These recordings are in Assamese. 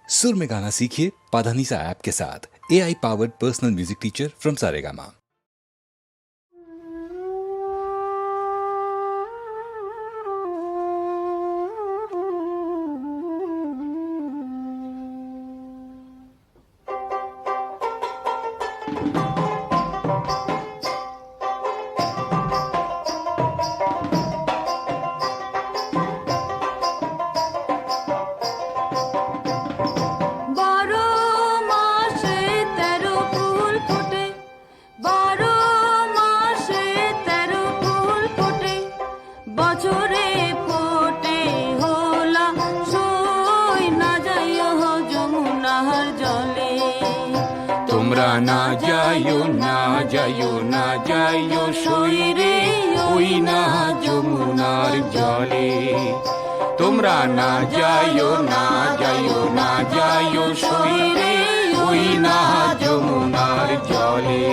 सुर में गाना सीखिए पाधानीसा ऐप के साथ। AI powered personal music teacher from Saregama. তোমরা না যাইও না যাইও না যাইও সই রে ওই না যমুনার জলে। তোমরা না যাইও না যাইও না যাইও সই রে ওই না যমুনার জলে।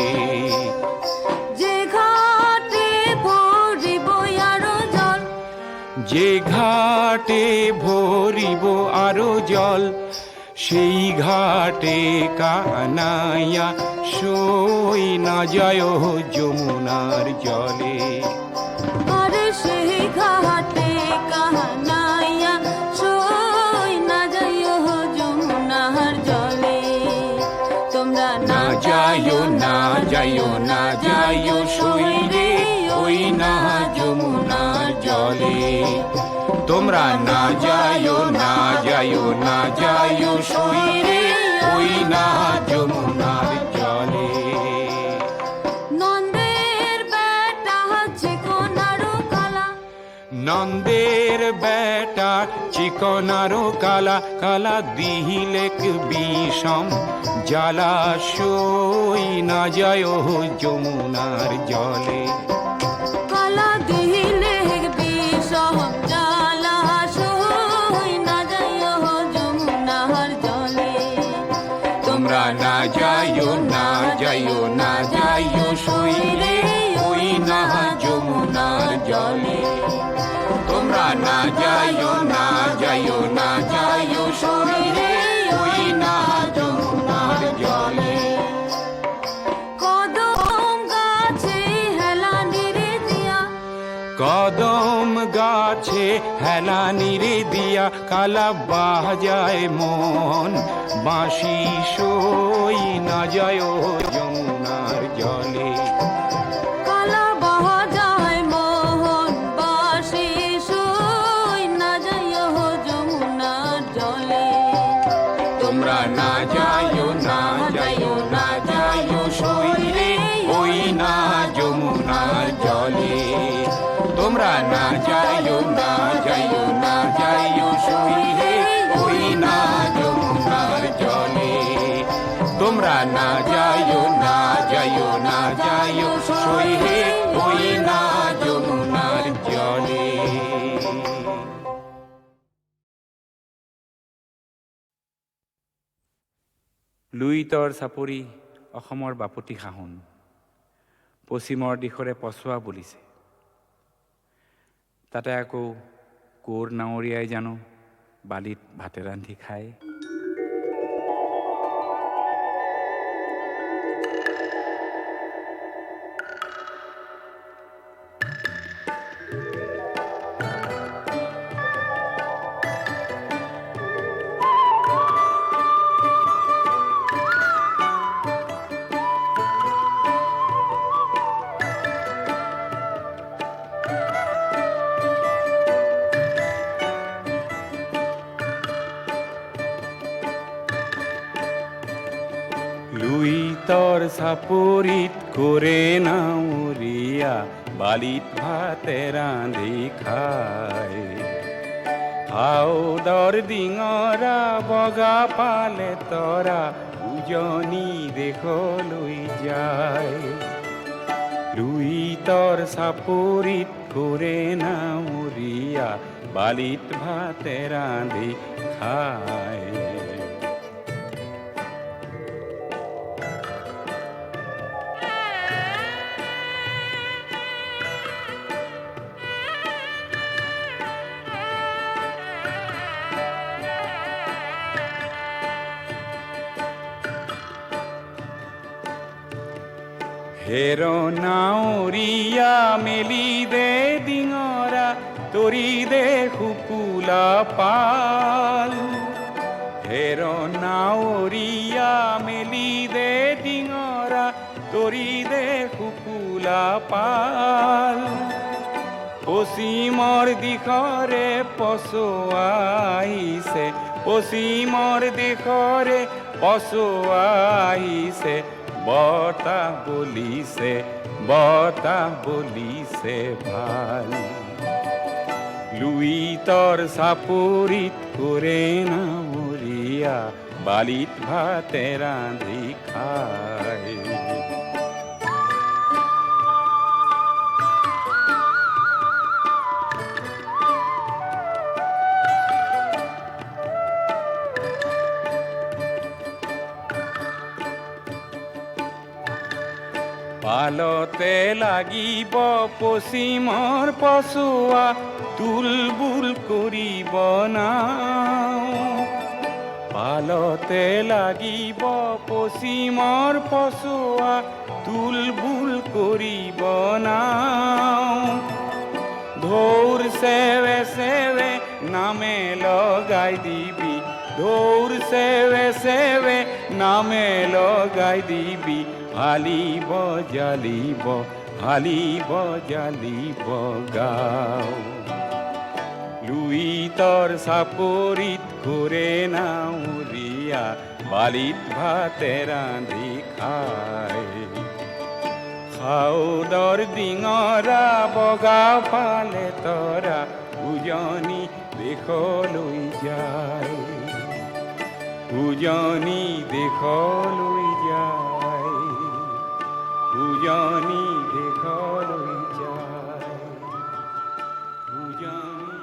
যে ঘাটে ভরিব আরো জল, যে ঘাটে ভরিব আরো জল, সেই ঘাটে কানাইয়া সই না যায় যমুনার জলে। আরে সেই ঘাটে কানাইয়া সই না যায় যমুনার জলে। তোমরা না যাইও না যাইও না যাইও সই রে ওই না যমুনার জলে। তোমরা না যাইও না যাইও না যাইও সই রে ওই না যমুনার জলে। নন্দের বেটা চিকনারো কালা, নন্দের বেটা চিকনারো কালা, কালা দিহিলেক বিষম জ্বালা সই না যায় যমুনার জলে। কালা দিলে বিষম জ্বালা সই না যায় যমুনার জলে। তোমরা না যাইও না যাইও না যাইও সই রে ওই না যমুনার জলে। তোমরা না যাইও না যাইও না যাইও সই রে ওই না যমুনার জলে। কদম গাছে হেলানির দিয়া, কদম গাছে হেলানিরে দিয়া, কালা বাজায় মন বাঁশি সই না যায় যমুনার জলে। কালা বাজায় মোহন বাঁশি সই না যায় যমুনার জলে। তোমরা না যাইও না যাইও না যাইও সই রে ওই না যমুনার জলে। তোমরা না যাইও না যাইও না যাইও সই রে ওই না যমুনার জলে। তোমরা না যাইও না যাইও না যাইও সই রে ওই না যমুনার জলে। লুইতৰ চাপৰি অসমৰ বাপতি সাহোন, পশ্চিমৰ দিশৰে পছোৱা বুলিছে। তাতে আকৌ কোৰ নাৱৰীয়াই জানো বালিত ভাতে ৰান্ধি খায়। লুইতৰ চাপৰিত কৰে নাৱৰীয়া বালিত ভাতে ৰান্ধি খায়। হাওদৰ ডিঙৰা বগা পালে তৰা উজনি দেশলৈ যায়। লুইতৰ চাপৰিত কৰে নাৱৰীয়া বালিত ভাতে ৰান্ধি খায়। হেরো নাওরিয়া মেলি দে ডিঙরা তরি দে শুকুলা পাল হেরো নাওরিয়া মেলি দে ডিঙরা তরি দে শুকুলা পাল পশ্চিমৰ দিশৰে পচোৱা আহিছে পশ্চিমৰ দিশৰে পচোৱা আহিছে বতাহ বলিছে ভাল লুইতৰ চাপৰিত কৰে নাৱৰীয়া বালিত ভাতে ৰান্ধি খায় পালতে লাগিব পশ্চিমৰ পচোৱা তুলবুল কৰিব নাও পালতে লাগিব পশ্চিমৰ পচোৱা তুলবুল কৰিব নাও ঢৌৰ চেৱে চেৱে নামে লগাই দিবি ঢৌৰ চেৱে চেৱে নামে লগাই দিবি হালিব জালিব গাঁও লুইতৰ চাপৰিত ঘূৰে নাৱৰীয়া বালিত ভাতে ৰান্ধি খায় খাউদৰ ডিঙৰা বগা পালে তৰা উজনি দেশলৈ যায় উজনি দেশলৈ যায় উজনি দেশলৈ যায় উজনি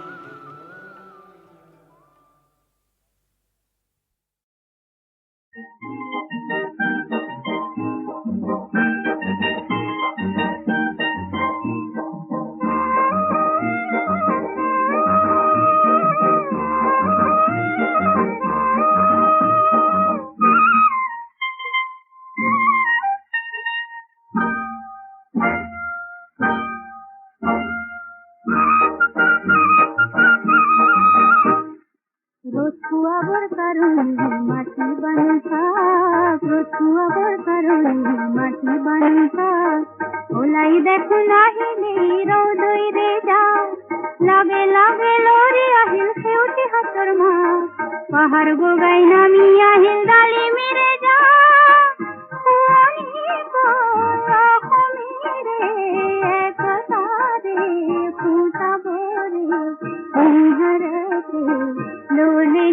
রসুয়াবর কারণে মাটি বানিতা রসুয়াবর কারণে মাটি বানিতা ওলাই দেখো নাহিলে রোদই রে যা লাগে লাগে লরি আহিল সেউটি হাতর মা পাহাড় গোগাই নামি আহিল ডালি মেরে যা খুনি রে একতারে ফুটাবরে হরতে লোলে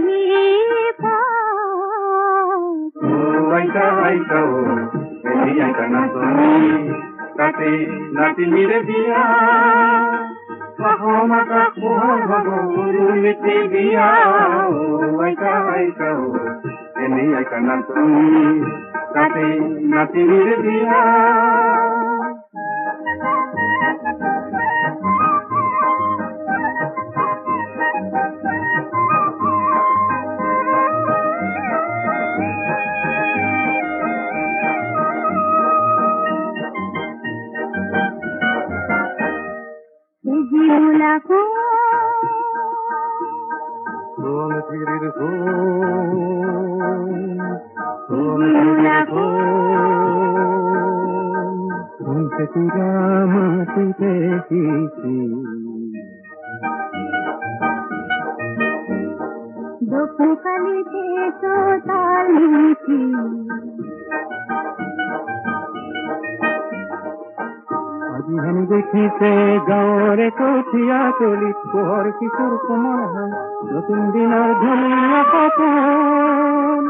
আইতা ও এই আইতা না তুমি তাতে নাতিনিরে বিয়া মাতা খবরু মিটি বিয়া ও আইতা ও এই আইতা না তুমি তাতে নাতিনিরে বিয়া দেখিছে গাঁৱৰে কঠীয়া তলিত পোহৰ কিশোৰ কোমল হয় নতুন দিনৰ ধুনীয়া সপোন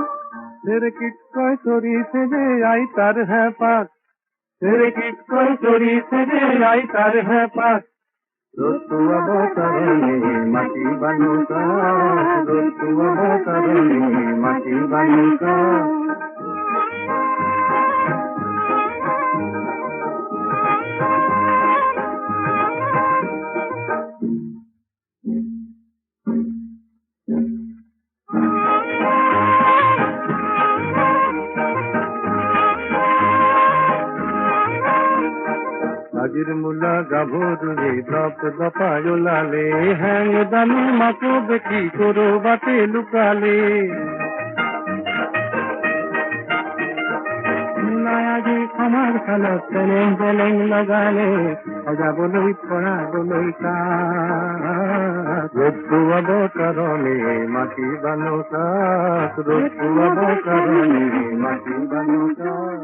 চেৰেকিত কৈ চৰিছে যে আইতাৰ হেঁপাহ চেৰেকিত কৈ চৰিছে যে আইতাৰ হেঁপাহ ৰতুৱাব কাৰণে মাটি বানুকা ৰতুৱাব কাৰণে মাটি বানুকা নির্মূলা গাভরুরে দপ দপায় লালে হ্যাং দানু মাকো বেটি করো বাতে লুকালে মুলায়াজি আমার খালত তেলেং তেলেং লাগালে অজাবলৈ পৰাবলৈ কাক ৰ'দটো অৱতৰণে মাটি বানো কাক ৰ'দটো অৱতৰণে মাটি বানো কাক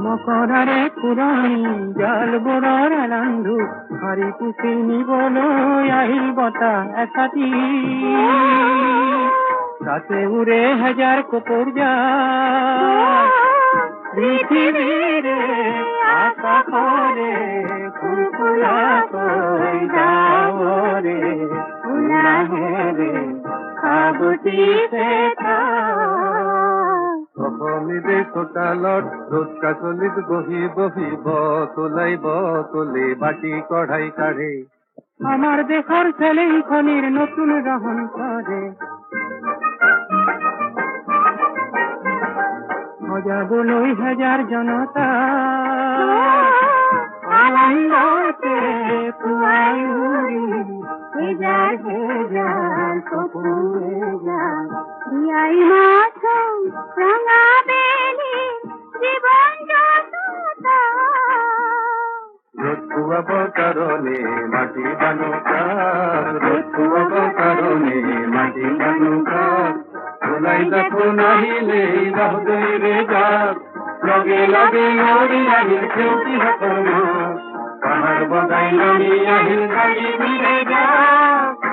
মকৰাৰে পুৰণি জাল বোৰৰ ৰান্ধো হৰি পুচি নিবলৈ আহিল বতাহ এচাতি তাতে উৰে হাজাৰ কপৰ যায় পৃথিৱীৰে আকাশৰে কুকুৰাকৈ যাৱৰে উলাহেৰে সাবটিছে অসমীৰে চোতালত ৰ'দ কাচলিত বহি বহিব তোলাইব তোলে বাটি কঢ়াই কাঢ়ে আমাৰ দেশৰ চেলেংখনিৰ নতুন ৰহন কৰে সজাবলৈ হাজাৰ জনতা আনন্দতে পুৱাই উৰি হেজাৰ হেজাৰ চকুৰে যায় বিয়াই মাথোঁ ৰঙা বেলি জীৱন যততা ৰ'দ খুৱাব কাৰণে মাটি বানো কাক ৰ'দ খুৱাব কাৰণে মাটি বানো কাক ওলাই দেখো নাহিলে বাহুদৈৰে যাক লগে লগে নৰি আহিল খেউতিহঁতৰ মাক পাহাৰ বগাই নামি আহিল গাড়ী মিলে যাক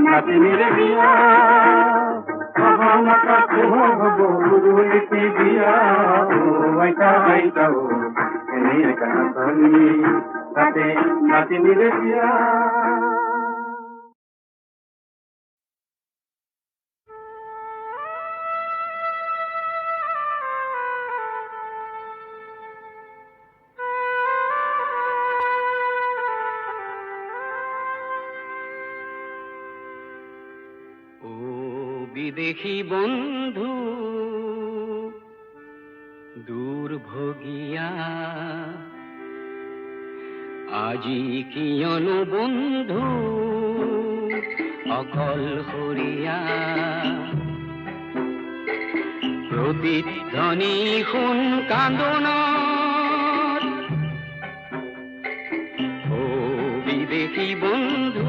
নাতিনিৰে বিয়া মহামাতা হব গুৰুলিপি বিয়া আইতা আইতা এনেই একা নাচনি তাতে নাতিনিৰে বিয়া বিদেশী বন্ধু দুৰ্ভোগিয়া আজি কিয়নো বন্ধু অকলশৰীয়া প্ৰতিধ্বনি শুন কান্দোনৰ ও বিদেশী বন্ধু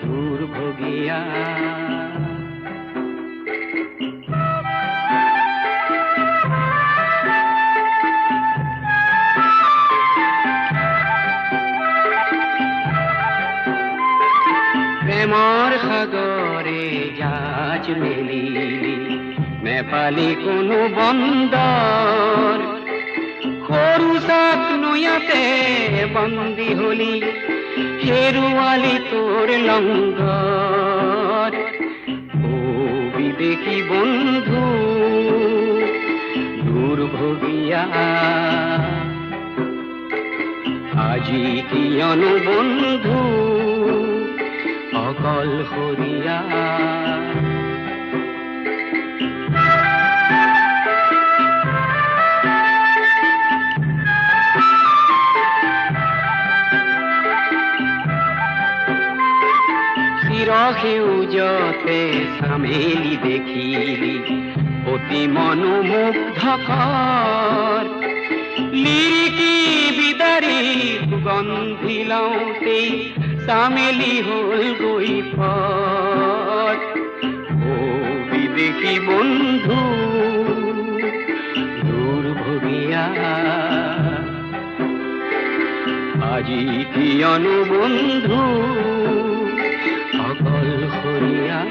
দুৰ্ভোগিয়া প্ৰেমৰ সাগৰে জাহাজ মেলি নেপালি কোনো বন্দৰ সৰু চাক নৈয়াতে বন্দী হলি হেৰুৱালি তোৰ লংঘৰ ও বিদেশী বন্ধু দুৰ্ভোগিয়া আজি কিয়নো বন্ধু অকলশৰীয়া সেউজতে চামেলি দেখিলি অতি মনোমুগ্ধকৰ লিৰিকি বিদাৰি সুগন্ধি লওঁতেই চামেলি হ'ল গৈ পথ ও বিদেশী বন্ধু দুৰ্ভোগিয়া আজি কিয়নো বন্ধু অকলশৰীয়া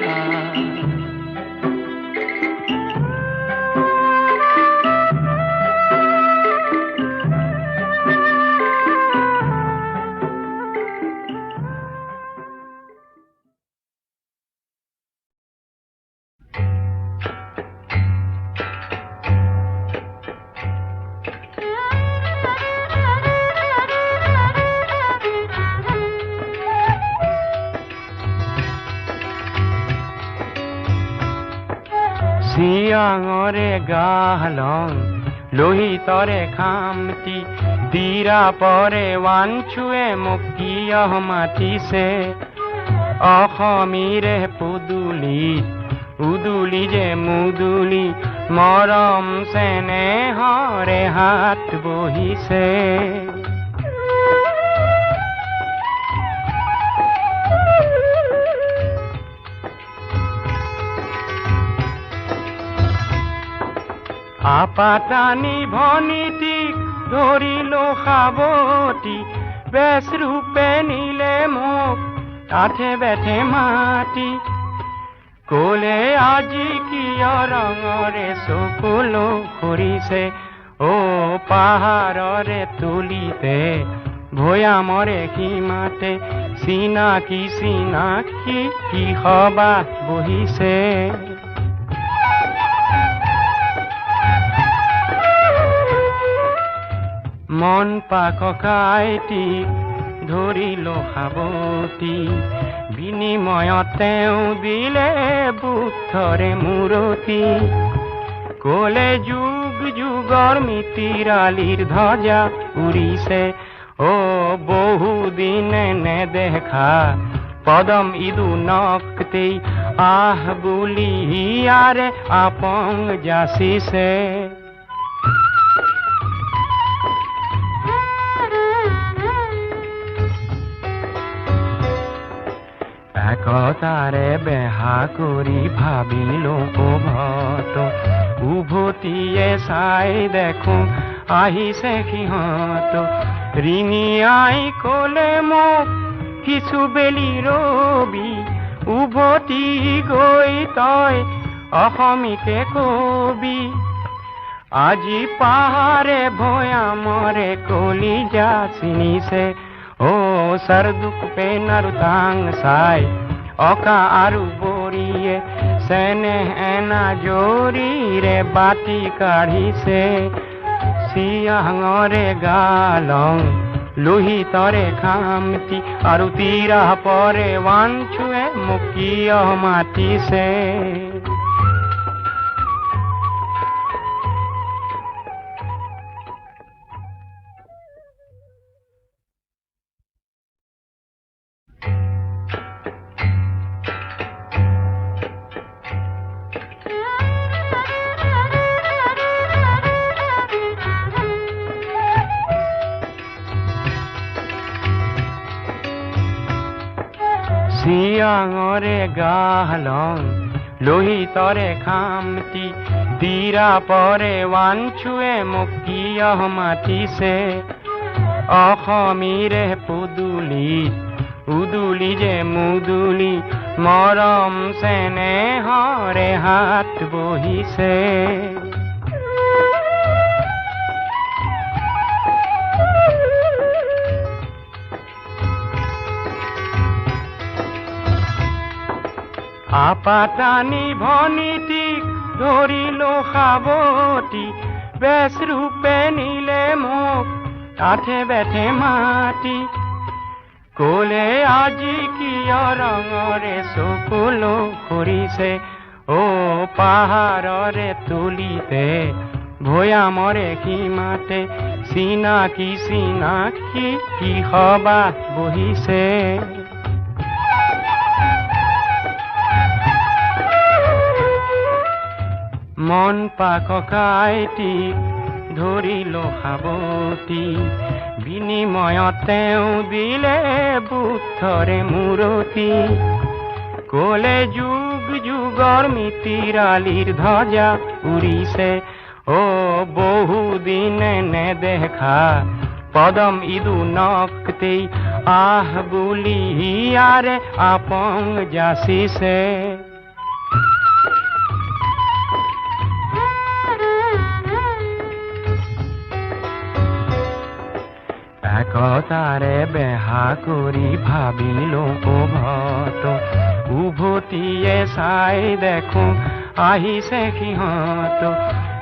চিয়াঙৰে গালং লোহিতৰে খামতি তীৰা পৰে ৱাঞ্চুৱে মোক কিয় মাতিছে অসমীৰে পদূলিত উদুলি যে মুদুলি মৰম চেনেহৰে হাত বহিছে আপাটানি ভনীতিক ধৰিলো সাৱতি বেচ ৰূপে নিলে মোক কাঠে বেঠে মাতি কলে আজি কিয় ৰঙৰে চকুলো ফুৰিছে অ পাহাৰৰে তুলিতে ভৈয়ামৰে সীমাতে চিনাকি চিনাকি কি সবা বহিছে মন পাককাইটি ধৰিলো সাৱতি বিনিময়ত তেওঁ দিলে বুদ্ধৰে মূৰতি কলে যুগ যুগৰ মিতিৰালিৰ ধ্বজা উৰিছে অ বহুদিনে নেদেখা পদম ইদু নক্তি আহ বুলি ইয়াৰে আপং যাচিছে একতাৰে বেহা কৰি ভাবিলো ভত উভতিয়ে চাই দেখো আহিছে সিহঁত ৰিঙি আই কলে মোক কিছু বেলি ৰবি উভতি গৈ তই অসমীকে কবি আজি পাহাৰে ভৈয়ামৰে কলিজা চিনিছে অ সৰদুক পেনাৰু তাং চাই অকা আৰু বৰিয়ে চেনে এনা জৰিৰে বাটি কাঢ়িছে চিয়াঙৰে গালং লোহিতৰে খামতি আৰু তীৰা পৰে ৱাঞ্চুৱে মোক কিয় মাতিছে চিয়াঙৰে গালং লোহিতৰে খামতি তীৰা পৰে ৱাঞ্চুৱে মোক কিয় মাতিছে অসমীৰে পদূলিত উদুলি যে মুদুলি মৰম চেনেহৰে হাত বহিছে আপাটানি ভনীতিক ধৰিলো সাৱতি বেচ ৰূপে নিলে মোক কাঠে বেঠে মাতি কলে আজি কিয় ৰঙৰে চকুলো ফুৰিছে অ পাহাৰৰে তুলিতে ভৈয়ামৰে সীমাতে চিনাকি চিনাকি কি সবা বহিছে মন পাককাইটি ধৰিলো সাৱতি বিনিময়ত তেওঁ দিলে বুদ্ধৰে মূৰতি কলে যুগ যুগৰ মিতিৰালিৰ ধ্বজা উৰিছে অ বহুদিনে নেদেখা পদম ইদু নক্তি আহ বুলি ইয়াৰে আপং যাচিছে একতাৰে বেহা কৰি ভাবিলো ভত উভতিয়ে চাই দেখো আহিছে সিহঁত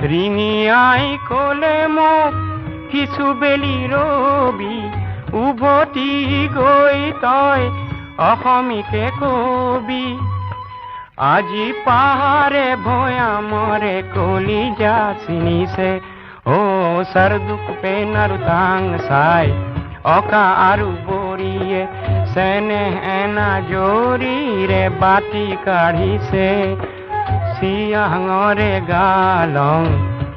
ৰিঙি আই কলে মোক কিছু বেলি ৰবি উভতি গৈ তই অসমীকে কবি আজি পাহাৰে ভয়া মৰে কলি যাচিনি সে ও সৰ দুখ পেনাৰু তাং চাই অকা আৰু বৰিয়ে সেনে এনা জৰিৰে বাটি কাঢ়িছে সিয়াঙৰে গালং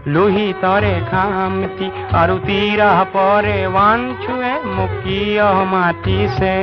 লোহিতৰে খামতি আৰু তিৰা পৰে ৱাঞ্চুৱে মুকিয় মাতিছে